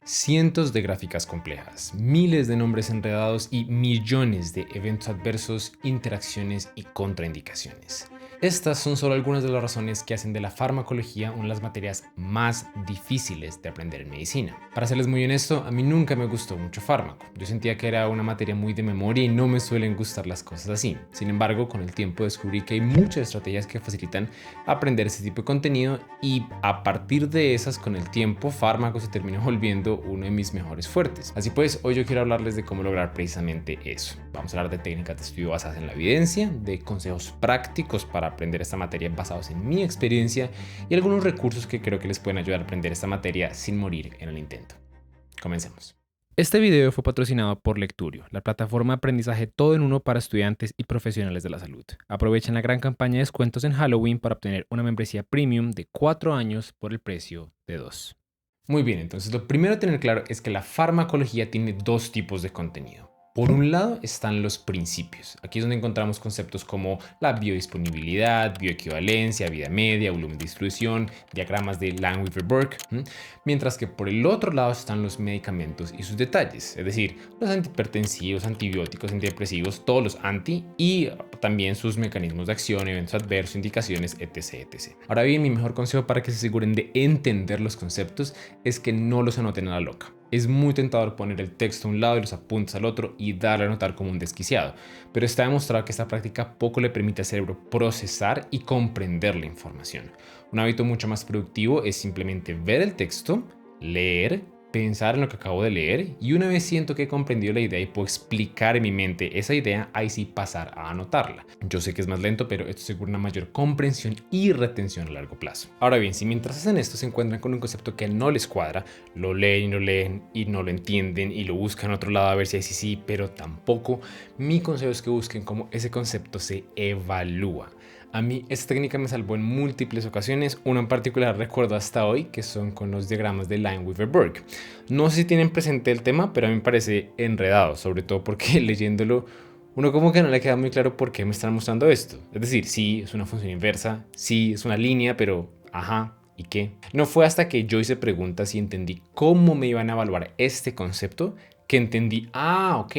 Cientos de gráficas complejas, miles de nombres enredados y millones de eventos adversos, interacciones y contraindicaciones. Estas son solo algunas de las razones que hacen de la farmacología una de las materias más difíciles de aprender en medicina. Para serles muy honesto, a mí nunca me gustó mucho fármaco. Yo sentía que era una materia muy de memoria y no me suelen gustar las cosas así. Sin embargo, con el tiempo descubrí que hay muchas estrategias que facilitan aprender ese tipo de contenido y a partir de esas, con el tiempo, fármaco se terminó volviendo uno de mis mejores fuertes. Así pues, hoy yo quiero hablarles de cómo lograr precisamente eso. Vamos a hablar de técnicas de estudio basadas en la evidencia, de consejos prácticos para aprender esta materia basados en mi experiencia y algunos recursos que creo que les pueden ayudar a aprender esta materia sin morir en el intento. Comencemos. Este video fue patrocinado por Lecturio, la plataforma de aprendizaje todo en uno para estudiantes y profesionales de la salud. Aprovechen la gran campaña de descuentos en Halloween para obtener una membresía premium de 4 años por el precio de 2. Muy bien, entonces lo primero a tener claro es que la farmacología tiene dos tipos de contenido. Por un lado están los principios. Aquí es donde encontramos conceptos como la biodisponibilidad, bioequivalencia, vida media, volumen de distribución, diagramas de Lange-Weaver-Burke. Mientras que por el otro lado están los medicamentos y sus detalles, es decir, los antihipertensivos, antibióticos, antidepresivos, todos los anti y también sus mecanismos de acción, eventos adversos, indicaciones, etc, etc. Ahora bien, mi mejor consejo para que se aseguren de entender los conceptos es que no los anoten a la loca. Es muy tentador poner el texto a un lado y los apuntes al otro y darle a notar como un desquiciado, pero está demostrado que esta práctica poco le permite al cerebro procesar y comprender la información. Un hábito mucho más productivo es simplemente ver el texto, leer, pensar en lo que acabo de leer y una vez siento que he comprendido la idea y puedo explicar en mi mente esa idea, ahí sí pasar a anotarla. Yo sé que es más lento, pero esto asegura una mayor comprensión y retención a largo plazo. Ahora bien, si mientras hacen esto se encuentran con un concepto que no les cuadra, lo leen y no lo entienden y lo buscan a otro lado a ver si hay sí, pero tampoco, mi consejo es que busquen cómo ese concepto se evalúa. A mí esta técnica me salvó en múltiples ocasiones, una en particular recuerdo hasta hoy, que son con los diagramas de Lange-Weaver-Burke. No sé si tienen presente el tema, pero a mí me parece enredado, sobre todo porque leyéndolo uno como que no le queda muy claro por qué me están mostrando esto. Es decir, sí, es una función inversa, sí, es una línea, pero ajá, ¿y qué? No fue hasta que yo hice preguntas y entendí cómo me iban a evaluar este concepto que entendí, ok.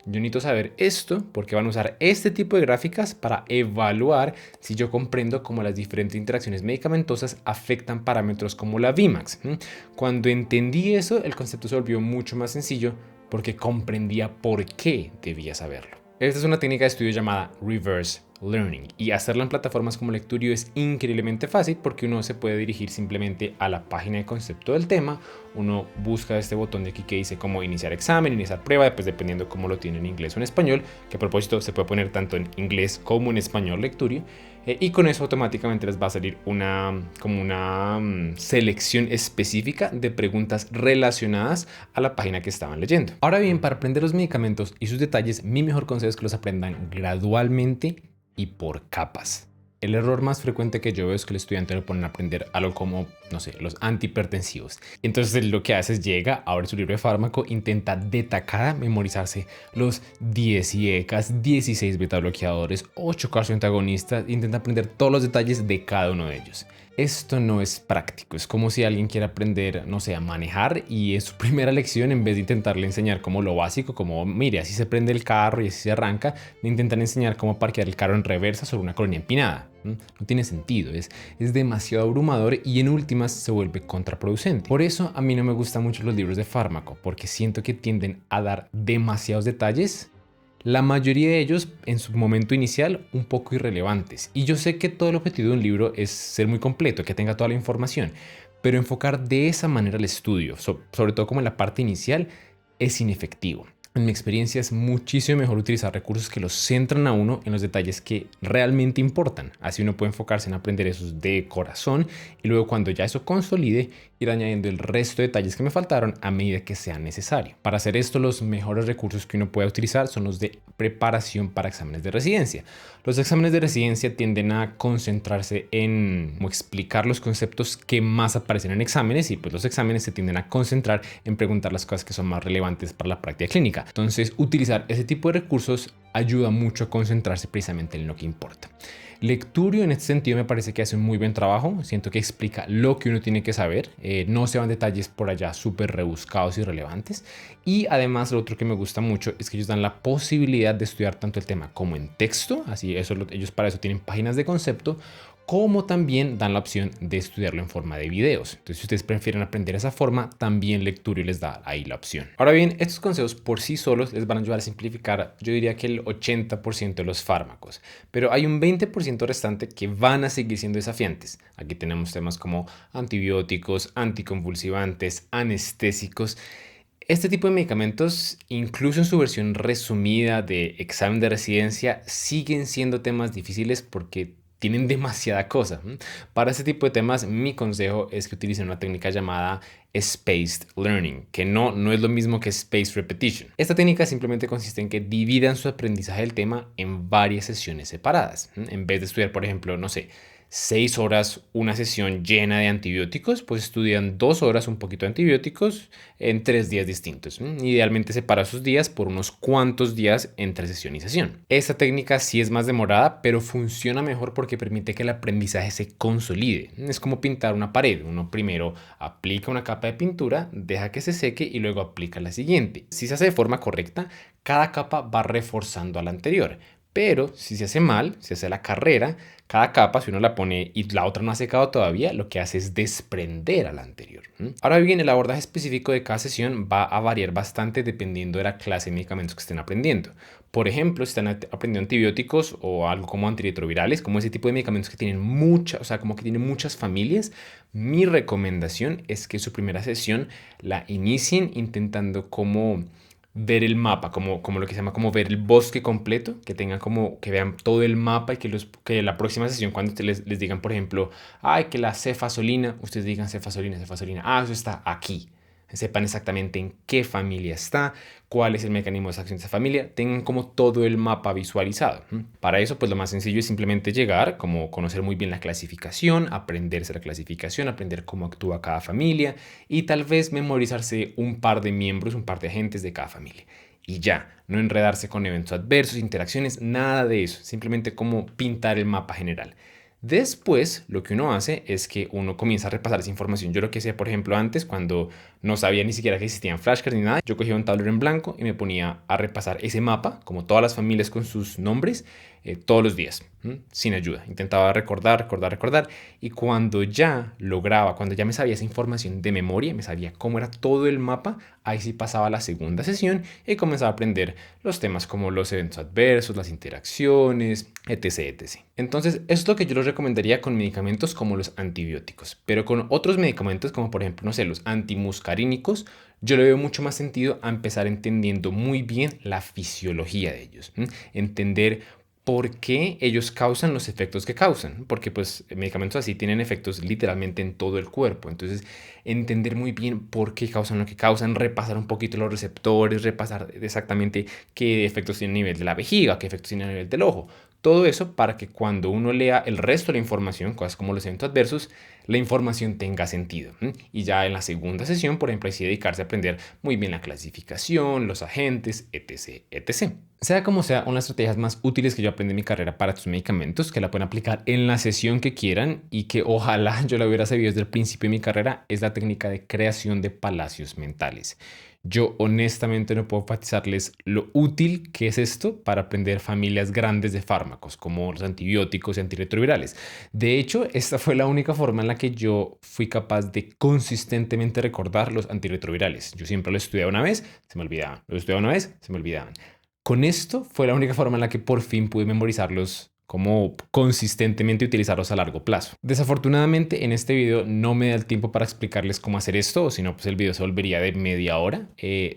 Yo necesito saber esto porque van a usar este tipo de gráficas para evaluar si yo comprendo cómo las diferentes interacciones medicamentosas afectan parámetros como la Vmax. Cuando entendí eso, el concepto se volvió mucho más sencillo porque comprendía por qué debía saberlo. Esta es una técnica de estudio llamada Reverse Learning y hacerlo en plataformas como Lecturio es increíblemente fácil porque uno se puede dirigir simplemente a la página de concepto del tema, uno busca este botón de aquí que dice cómo iniciar examen, iniciar prueba, después dependiendo cómo lo tiene en inglés o en español, que a propósito se puede poner tanto en inglés como en español Lecturio, y con eso automáticamente les va a salir una selección específica de preguntas relacionadas a la página que estaban leyendo. Ahora bien, para aprender los medicamentos y sus detalles, mi mejor consejo es que los aprendan gradualmente y por capas. El error más frecuente que yo veo es que el estudiante lo ponen a aprender algo como, no sé, los antihipertensivos. Entonces lo que hace es llega, abre su libro de fármaco, intenta de tacada memorizarse los 10 IECAs, 16 beta bloqueadores, 8 carcinoantagonistas, intenta aprender todos los detalles de cada uno de ellos. Esto no es práctico, es como si alguien quiere aprender, no sé, a manejar y en su primera lección, en vez de intentarle enseñar como lo básico, como mire, así se prende el carro y así se arranca, le intentan enseñar cómo parquear el carro en reversa sobre una colonia empinada. No tiene sentido, es demasiado abrumador y en últimas se vuelve contraproducente. Por eso a mí no me gustan mucho los libros de fármaco, porque siento que tienden a dar demasiados detalles, la mayoría de ellos en su momento inicial un poco irrelevantes. Y yo sé que todo el objetivo de un libro es ser muy completo, que tenga toda la información, pero enfocar de esa manera el estudio, sobre todo como en la parte inicial, es inefectivo. En mi experiencia es muchísimo mejor utilizar recursos que los centran a uno en los detalles que realmente importan. Así uno puede enfocarse en aprender esos de corazón y luego cuando ya eso consolide ir añadiendo el resto de detalles que me faltaron a medida que sea necesario. Para hacer esto, los mejores recursos que uno puede utilizar son los de preparación para exámenes de residencia. Los exámenes de residencia tienden a concentrarse en explicar los conceptos que más aparecen en exámenes y pues los exámenes se tienden a concentrar en preguntar las cosas que son más relevantes para la práctica clínica. técnica. Entonces, utilizar ese tipo de recursos ayuda mucho a concentrarse precisamente en lo que importa. Lecturio en este sentido me parece que hace un muy buen trabajo. Siento que explica lo que uno tiene que saber. No se van detalles por allá súper rebuscados y relevantes. Y además lo otro que me gusta mucho es que ellos dan la posibilidad de estudiar tanto el tema como en texto. Así eso, ellos para eso tienen páginas de concepto, como también dan la opción de estudiarlo en forma de videos. Entonces, si ustedes prefieren aprender de esa forma, también Lecturio les da ahí la opción. Ahora bien, estos consejos por sí solos les van a ayudar a simplificar, yo diría que el 80% de los fármacos, pero hay un 20% restante que van a seguir siendo desafiantes. Aquí tenemos temas como antibióticos, anticonvulsivantes, anestésicos. Este tipo de medicamentos, incluso en su versión resumida de examen de residencia, siguen siendo temas difíciles porque tienen demasiada cosa. Para este tipo de temas, mi consejo es que utilicen una técnica llamada Spaced Learning, que no es lo mismo que Spaced Repetition. Esta técnica simplemente consiste en que dividan su aprendizaje del tema en varias sesiones separadas. En vez de estudiar, por ejemplo, no sé, 6 horas una sesión llena de antibióticos, pues estudian 2 horas un poquito de antibióticos en 3 días distintos. Idealmente separa sus días por unos cuantos días entre sesión y sesión. Esta técnica sí es más demorada, pero funciona mejor porque permite que el aprendizaje se consolide. Es como pintar una pared. Uno primero aplica una capa de pintura, deja que se seque y luego aplica la siguiente. Si se hace de forma correcta, cada capa va reforzando a la anterior. Pero si se hace mal, se hace la carrera, cada capa, si uno la pone y la otra no ha secado todavía, lo que hace es desprender a la anterior. Ahora bien, el abordaje específico de cada sesión va a variar bastante dependiendo de la clase de medicamentos que estén aprendiendo. Por ejemplo, si están aprendiendo antibióticos o algo como antirretrovirales, como ese tipo de medicamentos que tienen muchas familias, mi recomendación es que su primera sesión la inicien intentando como ver el mapa, como lo que se llama como ver el bosque completo, que tengan como que vean todo el mapa y que la próxima sesión cuando les digan, por ejemplo, ay, que la cefazolina, ustedes digan cefazolina, eso está aquí. Sepan exactamente en qué familia está, cuál es el mecanismo de acción de esa familia, tengan como todo el mapa visualizado. Para eso, pues lo más sencillo es simplemente llegar, como conocer muy bien la clasificación, aprenderse la clasificación, aprender cómo actúa cada familia y tal vez memorizarse un par de miembros, un par de agentes de cada familia. Y ya, no enredarse con eventos adversos, interacciones, nada de eso, simplemente como pintar el mapa general. Después, lo que uno hace es que uno comienza a repasar esa información. Yo lo que hacía, por ejemplo, antes, cuando no sabía ni siquiera que existían flashcards ni nada, yo cogía un tablero en blanco y me ponía a repasar ese mapa, como todas las familias con sus nombres, todos los días, sin ayuda. Intentaba recordar. Y cuando ya lograba, cuando ya me sabía esa información de memoria, me sabía cómo era todo el mapa, ahí sí pasaba a la segunda sesión y comenzaba a aprender los temas como los eventos adversos, las interacciones, etc. Entonces, esto es lo que yo les recomendaría con medicamentos como los antibióticos. Pero con otros medicamentos, como por ejemplo, no sé, los antimuscarínicos, yo le veo mucho más sentido a empezar entendiendo muy bien la fisiología de ellos. Entender por qué ellos causan los efectos que causan, porque pues medicamentos así tienen efectos literalmente en todo el cuerpo. Entonces, entender muy bien por qué causan lo que causan, repasar un poquito los receptores, repasar exactamente qué efectos tienen a nivel de la vejiga, qué efectos tienen a nivel del ojo. Todo eso para que cuando uno lea el resto de la información, cosas como los eventos adversos, la información tenga sentido. Y ya en la segunda sesión, por ejemplo, así dedicarse a aprender muy bien la clasificación, los agentes, etc. Sea como sea, una de las estrategias más útiles que yo aprendí en mi carrera para estos medicamentos, que la pueden aplicar en la sesión que quieran y que ojalá yo la hubiera sabido desde el principio de mi carrera, es la técnica de creación de palacios mentales. Yo honestamente no puedo enfatizarles lo útil que es esto para aprender familias grandes de fármacos como los antibióticos y antirretrovirales. De hecho, esta fue la única forma en la que yo fui capaz de consistentemente recordar los antirretrovirales. Yo siempre lo estudiaba una vez, se me olvidaban. Lo estudiaba una vez, se me olvidaban. Con esto fue la única forma en la que por fin pude memorizarlos como consistentemente utilizarlos a largo plazo. Desafortunadamente en este video no me da el tiempo para explicarles cómo hacer esto, o si no pues el video se volvería de media hora.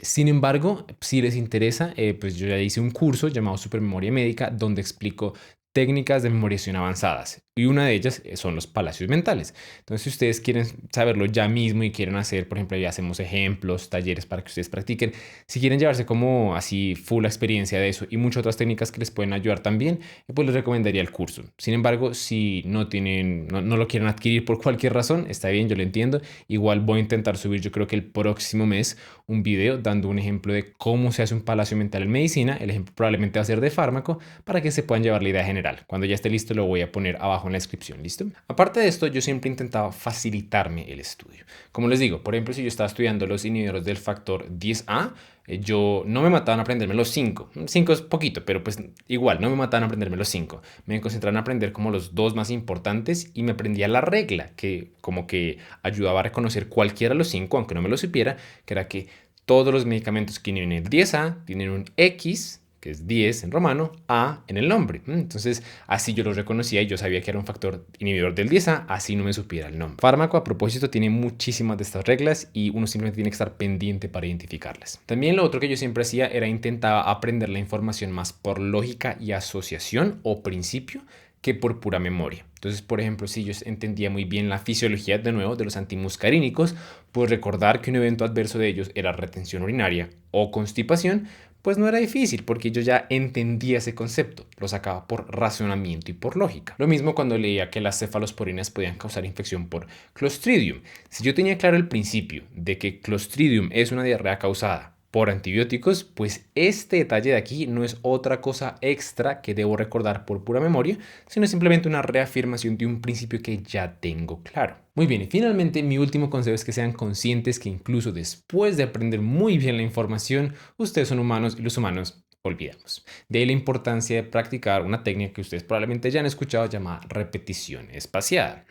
Sin embargo, si les interesa, pues yo ya hice un curso llamado Supermemoria Médica donde explico técnicas de memorización avanzadas. Y una de ellas son los palacios mentales. Entonces, si ustedes quieren saberlo ya mismo y quieren hacer, por ejemplo, ya hacemos ejemplos, talleres para que ustedes practiquen. Si quieren llevarse como así full experiencia de eso y muchas otras técnicas que les pueden ayudar también, pues les recomendaría el curso. Sin embargo, si no lo quieren adquirir por cualquier razón, está bien, yo lo entiendo. Igual voy a intentar subir, yo creo que el próximo mes, un video dando un ejemplo de cómo se hace un palacio mental en medicina. El ejemplo probablemente va a ser de fármaco para que se puedan llevar la idea general. Cuando ya esté listo, lo voy a poner abajo en la descripción, ¿listo? Aparte de esto, yo siempre intentaba facilitarme el estudio. Como les digo, por ejemplo, si yo estaba estudiando los inhibidores del factor 10A, yo no me mataban a aprenderme los 5. 5 es poquito, pero pues igual, no me mataban a aprenderme los 5. Me concentraban en aprender como los dos más importantes y me aprendía la regla que como que ayudaba a reconocer cualquiera de los 5, aunque no me lo supiera, que era que todos los medicamentos que tienen el 10A tienen un X, que es 10 en romano, A en el nombre. Entonces, así yo los reconocía y yo sabía que era un factor inhibidor del 10A, así no me supiera el nombre. Fármaco, a propósito, tiene muchísimas de estas reglas y uno simplemente tiene que estar pendiente para identificarlas. También lo otro que yo siempre hacía era intentaba aprender la información más por lógica y asociación o principio que por pura memoria. Entonces, por ejemplo, si yo entendía muy bien la fisiología de nuevo de los antimuscarínicos, pues recordar que un evento adverso de ellos era retención urinaria o constipación, pues no era difícil porque yo ya entendía ese concepto, lo sacaba por razonamiento y por lógica. Lo mismo cuando leía que las cefalosporinas podían causar infección por Clostridium. Si yo tenía claro el principio de que Clostridium es una diarrea causada por antibióticos, pues este detalle de aquí no es otra cosa extra que debo recordar por pura memoria, sino simplemente una reafirmación de un principio que ya tengo claro. Muy bien, y finalmente mi último consejo es que sean conscientes que incluso después de aprender muy bien la información, ustedes son humanos y los humanos olvidamos. De ahí la importancia de practicar una técnica que ustedes probablemente ya han escuchado llamada repetición espaciada.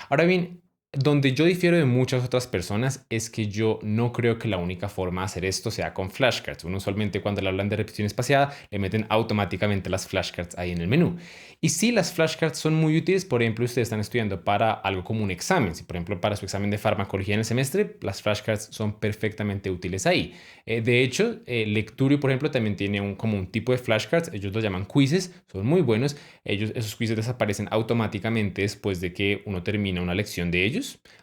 Ahora bien, donde yo difiero de muchas otras personas es que yo no creo que la única forma de hacer esto sea con flashcards. Uno usualmente cuando le hablan de repetición espaciada le meten automáticamente las flashcards ahí en el menú. Y sí, las flashcards son muy útiles. Por ejemplo, ustedes están estudiando para algo como un examen. Si por ejemplo para su examen de farmacología en el semestre, las flashcards son perfectamente útiles ahí. De hecho, Lecturio, por ejemplo, también tiene como un tipo de flashcards. Ellos lo llaman quizzes. Son muy buenos. Esos quizzes desaparecen automáticamente después de que uno termina una lección de ellos.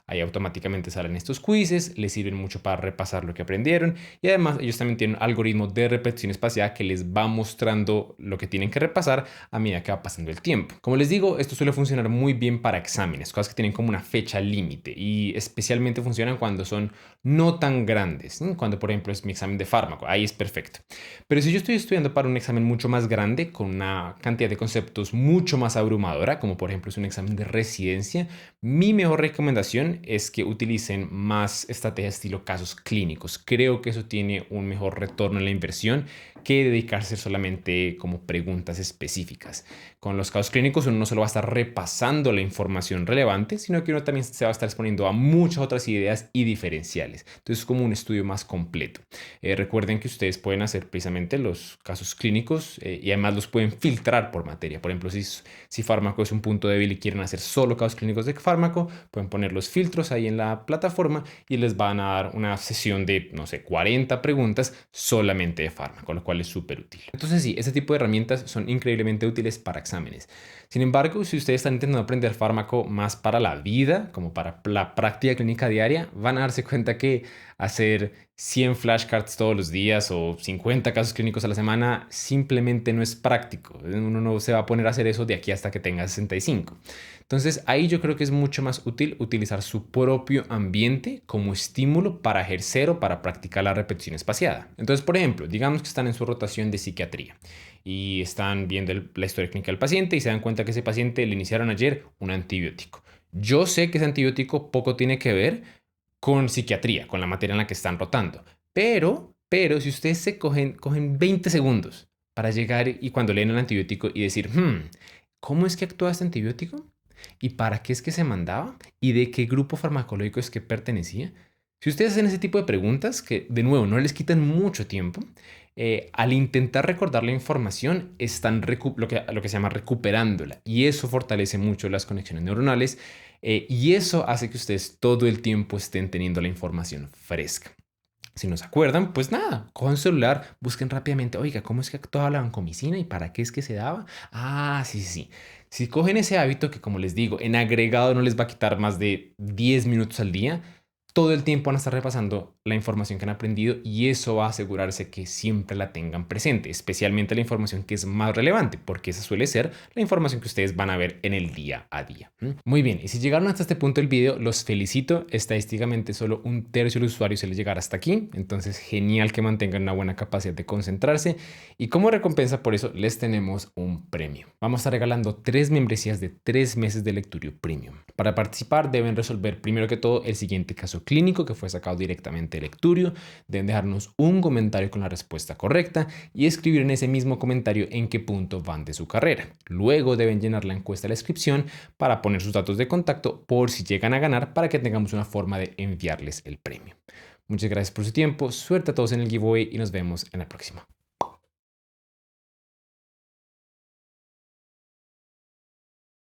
Ahí automáticamente salen estos quizzes, les sirven mucho para repasar lo que aprendieron y además ellos también tienen un algoritmo de repetición espaciada que les va mostrando lo que tienen que repasar a medida que va pasando el tiempo. Como les digo, esto suele funcionar muy bien para exámenes, cosas que tienen como una fecha límite y especialmente funcionan cuando son no tan grandes, cuando por ejemplo es mi examen de fármaco, ahí es perfecto. Pero si yo estoy estudiando para un examen mucho más grande, con una cantidad de conceptos mucho más abrumadora, como por ejemplo es un examen de residencia, mi mejor recomendación es que utilicen más estrategias estilo casos clínicos. Creo que eso tiene un mejor retorno en la inversión que dedicarse solamente como preguntas específicas. Con los casos clínicos uno no solo va a estar repasando la información relevante, sino que uno también se va a estar exponiendo a muchas otras ideas y diferenciales. Entonces es como un estudio más completo. Recuerden que ustedes pueden hacer precisamente los casos clínicos y además los pueden filtrar por materia. Por ejemplo, si fármaco es un punto débil y quieren hacer solo casos clínicos de fármaco, pueden poner los filtros ahí en la plataforma y les van a dar una sesión de, no sé, 40 preguntas solamente de fármaco, lo cual es súper útil. Entonces sí, este tipo de herramientas son increíblemente útiles para exámenes. Sin embargo, si ustedes están intentando aprender fármaco más para la vida, como para la práctica clínica diaria, van a darse cuenta que hacer 100 flashcards todos los días o 50 casos clínicos a la semana simplemente no es práctico. Uno no se va a poner a hacer eso de aquí hasta que tenga 65. Entonces ahí yo creo que es mucho más útil utilizar su propio ambiente como estímulo para ejercer o para practicar la repetición espaciada. Entonces, por ejemplo, digamos que están en su rotación de psiquiatría y están viendo la historia clínica del paciente y se dan cuenta que ese paciente le iniciaron ayer un antibiótico. Yo sé que ese antibiótico poco tiene que ver con psiquiatría, con la materia en la que están rotando, pero si ustedes se cogen 20 segundos para llegar y cuando leen el antibiótico y decir, ¿cómo es que actúa este antibiótico? ¿Y para qué es que se mandaba? ¿Y de qué grupo farmacológico es que pertenecía? Si ustedes hacen ese tipo de preguntas, que de nuevo no les quitan mucho tiempo, al intentar recordar la información, están lo que se llama recuperándola. Y eso fortalece mucho las conexiones neuronales y eso hace que ustedes todo el tiempo estén teniendo la información fresca. Si no se acuerdan, pues nada, cojan su celular, busquen rápidamente, oiga, ¿cómo es que actuaba la vancomicina y para qué es que se daba? Ah, sí. Si cogen ese hábito que, como les digo, en agregado no les va a quitar más de 10 minutos al día, todo el tiempo van a estar repasando la información que han aprendido y eso va a asegurarse que siempre la tengan presente, especialmente la información que es más relevante, porque esa suele ser la información que ustedes van a ver en el día a día. Muy bien, y si llegaron hasta este punto del video, los felicito. Estadísticamente solo un tercio de los usuarios se les llegará hasta aquí, entonces genial que mantengan una buena capacidad de concentrarse y como recompensa por eso les tenemos un premio. Vamos a estar regalando 3 membresías de 3 meses de Lecturio Premium. Para participar deben resolver primero que todo el siguiente caso clínico que fue sacado directamente de Lecturio, deben dejarnos un comentario con la respuesta correcta y escribir en ese mismo comentario en qué punto van de su carrera. Luego deben llenar la encuesta de la inscripción para poner sus datos de contacto por si llegan a ganar para que tengamos una forma de enviarles el premio. Muchas gracias por su tiempo, suerte a todos en el giveaway y nos vemos en la próxima.